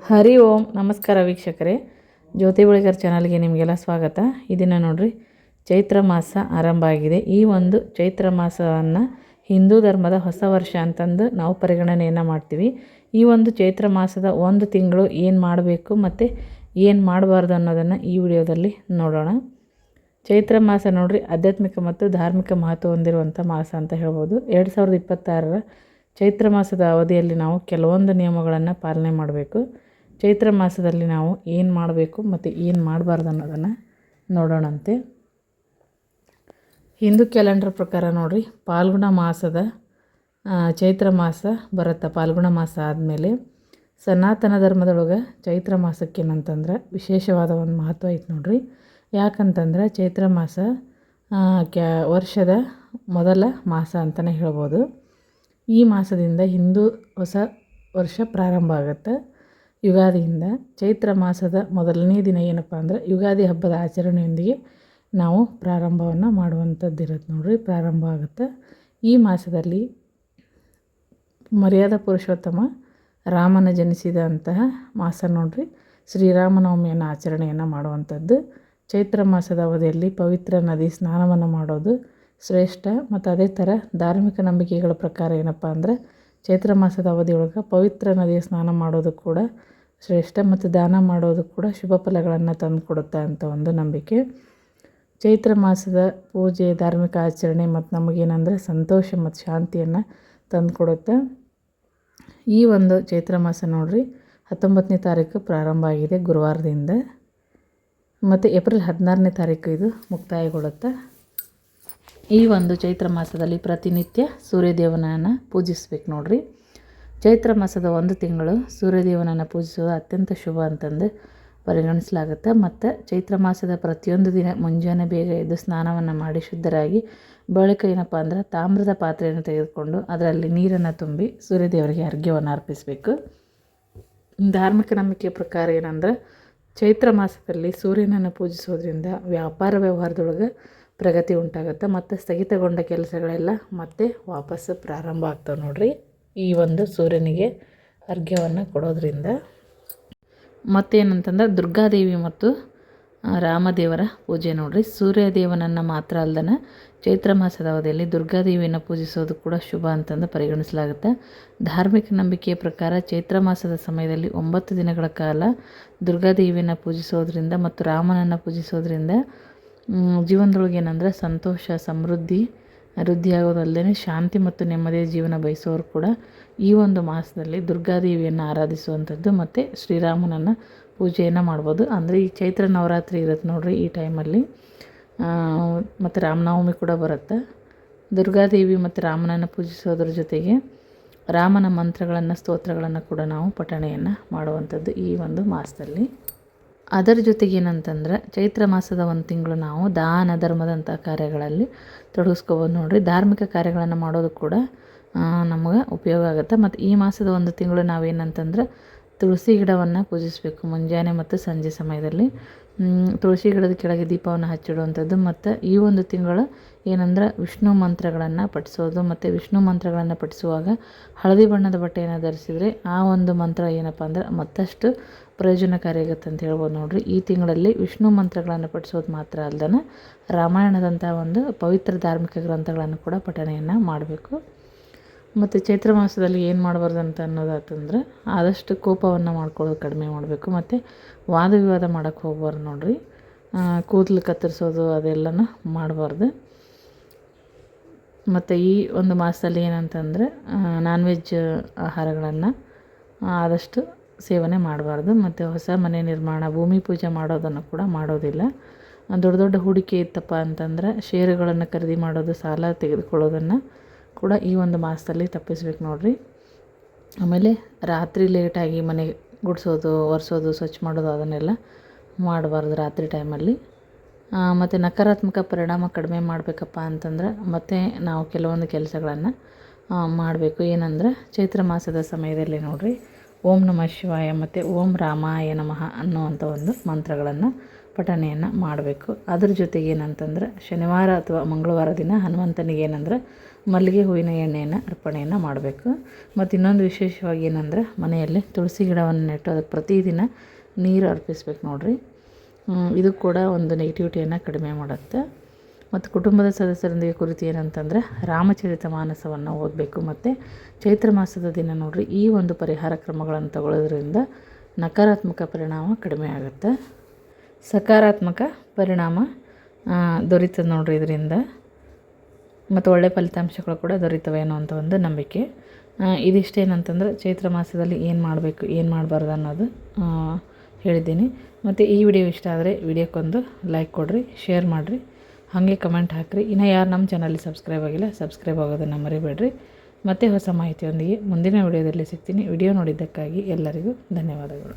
ಹರಿ ಓಂ ನಮಸ್ಕಾರ ವೀಕ್ಷಕರೇ, ಜ್ಯೋತಿ ಬಳಿಗರ್ ಚಾನಲ್ಗೆ ನಿಮಗೆಲ್ಲ ಸ್ವಾಗತ. ಇದನ್ನು ನೋಡ್ರಿ, ಚೈತ್ರ ಮಾಸ ಆರಂಭ ಆಗಿದೆ. ಈ ಒಂದು ಚೈತ್ರ ಮಾಸವನ್ನು ಹಿಂದೂ ಧರ್ಮದ ಹೊಸ ವರ್ಷ ಅಂತಂದು ನಾವು ಪರಿಗಣನೆಯನ್ನು ಮಾಡ್ತೀವಿ. ಈ ಒಂದು ಚೈತ್ರ ಮಾಸದ ಒಂದು ತಿಂಗಳು ಏನು ಮಾಡಬೇಕು ಮತ್ತು ಏನು ಮಾಡಬಾರ್ದು ಅನ್ನೋದನ್ನು ಈ ವಿಡಿಯೋದಲ್ಲಿ ನೋಡೋಣ. ಚೈತ್ರ ಮಾಸ ನೋಡ್ರಿ, ಆಧ್ಯಾತ್ಮಿಕ ಮತ್ತು ಧಾರ್ಮಿಕ ಮಹತ್ವ ಹೊಂದಿರುವಂಥ ಮಾಸ ಅಂತ ಹೇಳ್ಬೋದು. 2026ರ ಚೈತ್ರ ಮಾಸದ ಅವಧಿಯಲ್ಲಿ ನಾವು ಕೆಲವೊಂದು ನಿಯಮಗಳನ್ನು ಪಾಲನೆ ಮಾಡಬೇಕು. ಚೈತ್ರ ಮಾಸದಲ್ಲಿ ನಾವು ಏನು ಮಾಡಬೇಕು ಮತ್ತು ಏನು ಮಾಡಬಾರ್ದು ಅನ್ನೋದನ್ನು ನೋಡೋಣಂತೆ. ಹಿಂದೂ ಕ್ಯಾಲೆಂಡರ್ ಪ್ರಕಾರ ನೋಡ್ರಿ, ಫಾಲ್ಗುಣ ಮಾಸದ ಚೈತ್ರ ಮಾಸ ಬರುತ್ತೆ. ಫಾಲ್ಗುಣ ಮಾಸ ಆದಮೇಲೆ ಸನಾತನ ಧರ್ಮದೊಳಗೆ ಚೈತ್ರ ಮಾಸಕ್ಕೆ ಏನಂತಂದ್ರೆ ವಿಶೇಷವಾದ ಒಂದು ಮಹತ್ವ ಐತೆ ನೋಡ್ರಿ. ಯಾಕಂತಂದ್ರೆ ಚೈತ್ರ ಮಾಸ ವರ್ಷದ ಮೊದಲ ಮಾಸ ಅಂತಲೇ ಹೇಳ್ಬೋದು. ಈ ಮಾಸದಿಂದ ಹಿಂದೂ ಹೊಸ ವರ್ಷ ಪ್ರಾರಂಭ ಆಗುತ್ತೆ. ಯುಗಾದಿಯಿಂದ ಚೈತ್ರ ಮಾಸದ ಮೊದಲನೇ ದಿನ ಏನಪ್ಪ ಅಂದರೆ ಯುಗಾದಿ ಹಬ್ಬದ ಆಚರಣೆಯೊಂದಿಗೆ ನಾವು ಪ್ರಾರಂಭವನ್ನು ಮಾಡುವಂಥದ್ದು ಇರುತ್ತೆ ನೋಡ್ರಿ. ಪ್ರಾರಂಭ ಆಗುತ್ತೆ. ಈ ಮಾಸದಲ್ಲಿ ಮರ್ಯಾದಾ ಪುರುಷೋತ್ತಮ ರಾಮನ ಜನಿಸಿದಂತಹ ಮಾಸ ನೋಡ್ರಿ. ಶ್ರೀರಾಮನವಮಿಯನ್ನು ಆಚರಣೆಯನ್ನು ಮಾಡುವಂಥದ್ದು. ಚೈತ್ರ ಮಾಸದ ಅವಧಿಯಲ್ಲಿ ಪವಿತ್ರ ನದಿ ಸ್ನಾನವನ್ನು ಮಾಡೋದು ಶ್ರೇಷ್ಠ. ಮತ್ತು ಅದೇ ಥರ ಧಾರ್ಮಿಕ ನಂಬಿಕೆಗಳ ಪ್ರಕಾರ ಏನಪ್ಪ ಅಂದರೆ ಚೈತ್ರ ಮಾಸದ ಅವಧಿಯೊಳಗೆ ಪವಿತ್ರ ನದಿಯ ಸ್ನಾನ ಮಾಡೋದು ಕೂಡ ಶ್ರೇಷ್ಠ ಮತ್ತು ದಾನ ಮಾಡೋದು ಕೂಡ ಶುಭ ಫಲಗಳನ್ನು ತಂದು ಕೊಡುತ್ತೆ ಅಂತ ಒಂದು ನಂಬಿಕೆ. ಚೈತ್ರ ಮಾಸದ ಪೂಜೆ, ಧಾರ್ಮಿಕ ಆಚರಣೆ ಮತ್ತು ನಮಗೇನೆಂದರೆ ಸಂತೋಷ ಮತ್ತು ಶಾಂತಿಯನ್ನು ತಂದು ಕೊಡುತ್ತೆ. ಈ ಒಂದು ಚೈತ್ರ ಮಾಸ ನೋಡ್ರಿ 19ನೇ ತಾರೀಕು ಪ್ರಾರಂಭ ಆಗಿದೆ ಗುರುವಾರದಿಂದ, ಮತ್ತು ಏಪ್ರಿಲ್ 16ನೇ ತಾರೀಕು ಇದು ಮುಕ್ತಾಯಗೊಳ್ಳುತ್ತೆ. ಈ ಒಂದು ಚೈತ್ರ ಮಾಸದಲ್ಲಿ ಪ್ರತಿನಿತ್ಯ ಸೂರ್ಯದೇವನನ್ನು ಪೂಜಿಸ್ಬೇಕು ನೋಡ್ರಿ. ಚೈತ್ರ ಮಾಸದ ಒಂದು ತಿಂಗಳು ಸೂರ್ಯದೇವನನ್ನು ಪೂಜಿಸೋದು ಅತ್ಯಂತ ಶುಭ ಅಂತಂದು ಪರಿಗಣಿಸಲಾಗುತ್ತೆ. ಮತ್ತು ಚೈತ್ರ ಮಾಸದ ಪ್ರತಿಯೊಂದು ದಿನ ಮುಂಜಾನೆ ಬೇಗ ಎದ್ದು ಸ್ನಾನವನ್ನು ಮಾಡಿ ಶುದ್ಧರಾಗಿ ಬಳಿಕ ಏನಪ್ಪ ಅಂದ್ರೆ ತಾಮ್ರದ ಪಾತ್ರೆಯನ್ನು ತೆಗೆದುಕೊಂಡು ಅದರಲ್ಲಿ ನೀರನ್ನು ತುಂಬಿ ಸೂರ್ಯದೇವರಿಗೆ ಅರ್ಘ್ಯವನ್ನು ಅರ್ಪಿಸಬೇಕು. ಧಾರ್ಮಿಕ ನಂಬಿಕೆಯ ಪ್ರಕಾರ ಏನಂದ್ರೆ ಚೈತ್ರ ಮಾಸದಲ್ಲಿ ಸೂರ್ಯನನ್ನು ಪೂಜಿಸೋದ್ರಿಂದ ವ್ಯಾಪಾರ ವ್ಯವಹಾರದೊಳಗೆ ಪ್ರಗತಿ ಉಂಟಾಗುತ್ತೆ ಮತ್ತು ಸ್ಥಗಿತಗೊಂಡ ಕೆಲಸಗಳೆಲ್ಲ ಮತ್ತೆ ವಾಪಸ್ಸು ಪ್ರಾರಂಭ ಆಗ್ತವೆ ನೋಡ್ರಿ. ಈ ಒಂದು ಸೂರ್ಯನಿಗೆ ಅರ್ಘ್ಯವನ್ನು ಕೊಡೋದ್ರಿಂದ. ಮತ್ತೇನಂತಂದ್ರೆ ದುರ್ಗಾದೇವಿ ಮತ್ತು ರಾಮದೇವರ ಪೂಜೆ ನೋಡ್ರಿ. ಸೂರ್ಯದೇವನನ್ನು ಮಾತ್ರ ಅಲ್ಲದೆ ಚೈತ್ರ ಮಾಸದ ಅವಧಿಯಲ್ಲಿ ದುರ್ಗಾದೇವಿಯನ್ನು ಪೂಜಿಸೋದು ಕೂಡ ಶುಭ ಅಂತಂದು ಪರಿಗಣಿಸಲಾಗುತ್ತೆ. ಧಾರ್ಮಿಕ ನಂಬಿಕೆಯ ಪ್ರಕಾರ ಚೈತ್ರ ಮಾಸದ ಸಮಯದಲ್ಲಿ 9 ದಿನಗಳ ಕಾಲ ದುರ್ಗಾದೇವಿಯನ್ನು ಪೂಜಿಸೋದ್ರಿಂದ ಮತ್ತು ರಾಮನನ್ನು ಪೂಜಿಸೋದ್ರಿಂದ ಜೀವನದೊಳಗೆ ಏನಂದರೆ ಸಂತೋಷ, ಸಮೃದ್ಧಿ, ವೃದ್ಧಿಯಾಗೋದಲ್ಲದೆ ಶಾಂತಿ ಮತ್ತು ನೆಮ್ಮದಿಯ ಜೀವನ ಬಯಸೋರು ಕೂಡ ಈ ಒಂದು ಮಾಸದಲ್ಲಿ ದುರ್ಗಾದೇವಿಯನ್ನು ಆರಾಧಿಸುವಂಥದ್ದು ಮತ್ತು ಶ್ರೀರಾಮನನ್ನು ಪೂಜೆಯನ್ನು ಮಾಡ್ಬೋದು. ಅಂದರೆ ಈ ಚೈತ್ರ ನವರಾತ್ರಿ ಇರುತ್ತೆ ನೋಡ್ರಿ ಈ ಟೈಮಲ್ಲಿ, ಮತ್ತು ರಾಮನವಮಿ ಕೂಡ ಬರುತ್ತೆ. ದುರ್ಗಾದೇವಿ ಮತ್ತು ರಾಮನನ್ನು ಪೂಜಿಸೋದ್ರ ಜೊತೆಗೆ ರಾಮನ ಮಂತ್ರಗಳನ್ನು, ಸ್ತೋತ್ರಗಳನ್ನು ಕೂಡ ನಾವು ಪಠಣೆಯನ್ನು ಮಾಡುವಂಥದ್ದು ಈ ಒಂದು ಮಾಸದಲ್ಲಿ. ಅದರ ಜೊತೆಗೆ ಏನಂತಂದ್ರೆ ಚೈತ್ರ ಮಾಸದ ಒಂದು ತಿಂಗಳು ನಾವು ದಾನ ಧರ್ಮದಂಥ ಕಾರ್ಯಗಳಲ್ಲಿ ತೊಡಗಿಸ್ಕೋಬೋದು ನೋಡ್ರಿ. ಧಾರ್ಮಿಕ ಕಾರ್ಯಗಳನ್ನು ಮಾಡೋದು ಕೂಡ ನಮಗೆ ಉಪಯೋಗ ಆಗುತ್ತೆ. ಮತ್ತು ಈ ಮಾಸದ ಒಂದು ತಿಂಗಳು ನಾವೇನಂತಂದ್ರೆ ತುಳಸಿ ಗಿಡವನ್ನು ಪೂಜಿಸಬೇಕು ಮುಂಜಾನೆ ಮತ್ತು ಸಂಜೆ ಸಮಯದಲ್ಲಿ. ತುಳಸಿ ಗಿಡದ ಕೆಳಗೆ ದೀಪವನ್ನು ಹಚ್ಚಿಡುವಂಥದ್ದು. ಮತ್ತು ಈ ಒಂದು ತಿಂಗಳು ಏನಂದ್ರೆ ವಿಷ್ಣು ಮಂತ್ರಗಳನ್ನು ಪಠಿಸೋದು. ಮತ್ತು ವಿಷ್ಣು ಮಂತ್ರಗಳನ್ನು ಪಠಿಸುವಾಗ ಹಳದಿ ಬಣ್ಣದ ಬಟ್ಟೆಯನ್ನು ಧರಿಸಿದರೆ ಆ ಒಂದು ಮಂತ್ರ ಏನಪ್ಪ ಅಂದ್ರೆ ಮತ್ತಷ್ಟು ಪ್ರಯೋಜನಕಾರಿ ಆಗುತ್ತೆ ಅಂತ ಹೇಳ್ಬೋದು ನೋಡ್ರಿ. ಈ ತಿಂಗಳಲ್ಲಿ ವಿಷ್ಣು ಮಂತ್ರಗಳನ್ನು ಪಠಿಸೋದು ಮಾತ್ರ ಅಲ್ಲದೆ ರಾಮಾಯಣದಂಥ ಒಂದು ಪವಿತ್ರ ಧಾರ್ಮಿಕ ಗ್ರಂಥಗಳನ್ನು ಕೂಡ ಪಠಣೆಯನ್ನು ಮಾಡಬೇಕು. ಮತ್ತು ಚೈತ್ರ ಮಾಸದಲ್ಲಿ ಏನು ಮಾಡಬಾರ್ದು ಅಂತ ಅನ್ನೋದಾತಂದ್ರೆ ಆದಷ್ಟು ಕೋಪವನ್ನು ಮಾಡ್ಕೊಳ್ಳೋದು ಕಡಿಮೆ ಮಾಡಬೇಕು. ಮತ್ತು ವಾದ ವಿವಾದ ಮಾಡೋಕ್ಕೆ ಹೋಗ್ಬಾರ್ದು ನೋಡ್ರಿ. ಕೂದಲು ಕತ್ತರಿಸೋದು ಅದೆಲ್ಲನೂ ಮಾಡಬಾರ್ದು. ಮತ್ತು ಈ ಒಂದು ಮಾಸದಲ್ಲಿ ಏನಂತಂದರೆ ನಾನ್ ವೆಜ್ ಆಹಾರಗಳನ್ನು ಆದಷ್ಟು ಸೇವನೆ ಮಾಡಬಾರ್ದು. ಮತ್ತು ಹೊಸ ಮನೆ ನಿರ್ಮಾಣ, ಭೂಮಿ ಪೂಜೆ ಮಾಡೋದನ್ನು ಕೂಡ ಮಾಡೋದಿಲ್ಲ. ದೊಡ್ಡ ದೊಡ್ಡ ಹೂಡಿಕೆ ಇತ್ತಪ್ಪ ಅಂತಂದ್ರೆ ಷೇರುಗಳನ್ನು ಖರೀದಿ ಮಾಡೋದು, ಸಾಲ ತೆಗೆದುಕೊಳ್ಳೋದನ್ನು ಕೂಡ ಈ ಒಂದು ಮಾಸದಲ್ಲಿ ತಪ್ಪಿಸ್ಬೇಕು ನೋಡ್ರಿ. ಆಮೇಲೆ ರಾತ್ರಿ ಲೇಟಾಗಿ ಮನೆ ಗುಡಿಸೋದು, ಒರೆಸೋದು, ಸ್ವಚ್ಛ ಮಾಡೋದು ಅದನ್ನೆಲ್ಲ ಮಾಡಬಾರ್ದು ರಾತ್ರಿ ಟೈಮಲ್ಲಿ. ಮತ್ತು ನಕಾರಾತ್ಮಕ ಪರಿಣಾಮ ಕಡಿಮೆ ಮಾಡಬೇಕಪ್ಪ ಅಂತಂದ್ರೆ ಮತ್ತು ನಾವು ಕೆಲವೊಂದು ಕೆಲಸಗಳನ್ನು ಮಾಡಬೇಕು. ಏನಂದ್ರೆ ಚೈತ್ರ ಮಾಸದ ಸಮಯದಲ್ಲಿ ನೋಡ್ರಿ ಓಂ ನಮಃ ಶಿವಾಯ ಮತ್ತು ಓಂ ರಾಮಾಯ ನಮಃ ಅನ್ನುವಂಥ ಒಂದು ಮಂತ್ರಗಳನ್ನು ಪಠಣೆಯನ್ನು ಮಾಡಬೇಕು. ಅದ್ರ ಜೊತೆಗೆ ಏನಂತಂದ್ರೆ ಶನಿವಾರ ಅಥವಾ ಮಂಗಳವಾರ ದಿನ ಹನುಮಂತನಿಗೆ ಏನಂದ್ರೆ ಮಲ್ಲಿಗೆ ಹೂವಿನ ಎಣ್ಣೆಯನ್ನು ಅರ್ಪಣೆಯನ್ನು ಮಾಡಬೇಕು. ಮತ್ತು ಇನ್ನೊಂದು ವಿಶೇಷವಾಗಿ ಏನಂದರೆ ಮನೆಯಲ್ಲಿ ತುಳಸಿ ಗಿಡವನ್ನು ನೆಟ್ಟು ಅದಕ್ಕೆ ಪ್ರತಿದಿನ ನೀರು ಅರ್ಪಿಸ್ಬೇಕು ನೋಡಿರಿ. ಇದು ಕೂಡ ಒಂದು ನೆಗೆಟಿವಿಟಿಯನ್ನು ಕಡಿಮೆ ಮಾಡುತ್ತೆ. ಮತ್ತು ಕುಟುಂಬದ ಸದಸ್ಯರೊಂದಿಗೆ ಕುರಿತು ಏನಂತಂದರೆ ರಾಮಚರಿತ ಮಾನಸವನ್ನು ಓದಬೇಕು. ಮತ್ತು ಚೈತ್ರ ಮಾಸದ ದಿನ ನೋಡಿರಿ ಈ ಒಂದು ಪರಿಹಾರ ಕ್ರಮಗಳನ್ನು ತಗೊಳ್ಳೋದ್ರಿಂದ ನಕಾರಾತ್ಮಕ ಪರಿಣಾಮ ಕಡಿಮೆ ಆಗುತ್ತೆ, ಸಕಾರಾತ್ಮಕ ಪರಿಣಾಮ ದೊರೀತದೆ ನೋಡಿರಿ ಇದರಿಂದ. ಮತ್ತು ಒಳ್ಳೆಯ ಫಲಿತಾಂಶಗಳು ಕೂಡ ದೊರೀತವೆ ಅನ್ನೋವಂಥ ಒಂದು ನಂಬಿಕೆ. ಇದಿಷ್ಟೇನಂತಂದ್ರೆ ಚೈತ್ರ ಮಾಸದಲ್ಲಿ ಏನು ಮಾಡಬೇಕು ಏನು ಮಾಡಬಾರ್ದು ಅನ್ನೋದು ಹೇಳಿದ್ದೀನಿ. ಮತ್ತು ಈ ವಿಡಿಯೋ ಇಷ್ಟ ಆದರೆ ವಿಡಿಯೋಕ್ಕೊಂದು ಲೈಕ್ ಕೊಡಿರಿ, ಶೇರ್ ಮಾಡಿರಿ, ಹಾಗೆ ಕಮೆಂಟ್ ಹಾಕಿರಿ. ಇನ್ನು ಯಾರು ನಮ್ಮ ಚಾನಲ್ಗೆ ಸಬ್ಸ್ಕ್ರೈಬ್ ಆಗಿಲ್ಲ ಸಬ್ಸ್ಕ್ರೈಬ್ ಆಗೋದನ್ನು ಮರಿಬೇಡ್ರಿ. ಮತ್ತೆ ಹೊಸ ಮಾಹಿತಿಯೊಂದಿಗೆ ಮುಂದಿನ ವಿಡಿಯೋದಲ್ಲಿ ಸಿಗ್ತೀನಿ. ವಿಡಿಯೋ ನೋಡಿದ್ದಕ್ಕಾಗಿ ಎಲ್ಲರಿಗೂ ಧನ್ಯವಾದಗಳು.